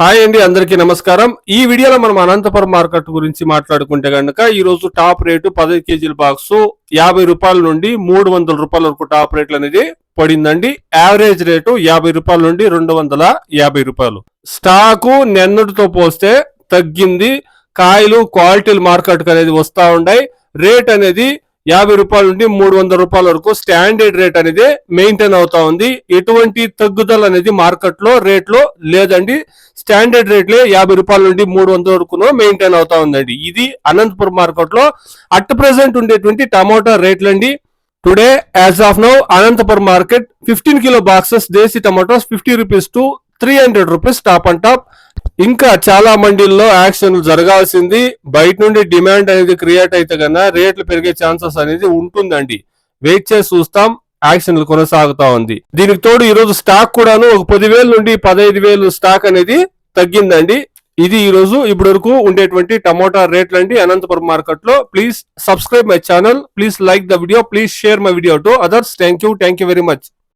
Hi అండి, అందరికీ నమస్కారం. ఈ వీడియోలో మనం అనంతపురం మార్కెట్ గురించి మాట్లాడుకుంటే కనుక ఈ రోజు టాప్ రేటు 10 కేజీల బాక్స్ 50 రూపాయల నుండి 300 రూపాయల వరకు టాప్ రేట్లు అనేది పడిందండి. యావరేజ్ రేటు 50 రూపాయల నుండి 250 రూపాయలు. స్టాకు నిన్నటితో పోస్తే తగ్గింది. కాయలు క్వాలిటీలు మార్కెట్ అనేది వస్తా ఉన్నాయి. రేట్ అనేది 50 రూపాయల నుండి 300 రూపాయల వరకు స్టాండర్డ్ రేట్ అనేది మెయింటైన్ అవుతా ఉంది. ఎటువంటి తగ్గుదల అనేది మార్కెట్ లో రేట్ లో లేదండి. స్టాండర్డ్ రేట్లే 50 రూపాయల నుండి 300 వరకు మెయింటైన్ అవుతా ఉందండి. ఇది అనంతపురం మార్కెట్ లో అట్ ప్రెసెంట్ ఉండేటువంటి టమోటా రేట్లండి. Today as of now Anantapuram market 15 kilo boxes desi tomatoes 50 rupees to 300 rupees top and top. ఇంకా చాలా మండీల్లో యాక్షన్ జరగాల్సింది. బయట నుండి డిమాండ్ అనేది క్రియేట్ అయితే కన్నా రేట్లు పెరిగే ఛాన్సెస్ అనేది ఉంటుందండి. వెయిట్ చేసి చూస్తాం. యాక్షన్ కొనసాగుతా ఉంది. దీనికి తోడు ఈ రోజు స్టాక్ కూడాను ఒక 10,000 నుండి 15,000 స్టాక్ అనేది తగ్గిందండి. ఇది ఈ రోజు ఇప్పటి వరకు ఉండేటువంటి టమోటా రేట్లు అండి అనంతపురం మార్కెట్ లో. Please subscribe my channel, please like the video, please share my video to others. Thank you very much.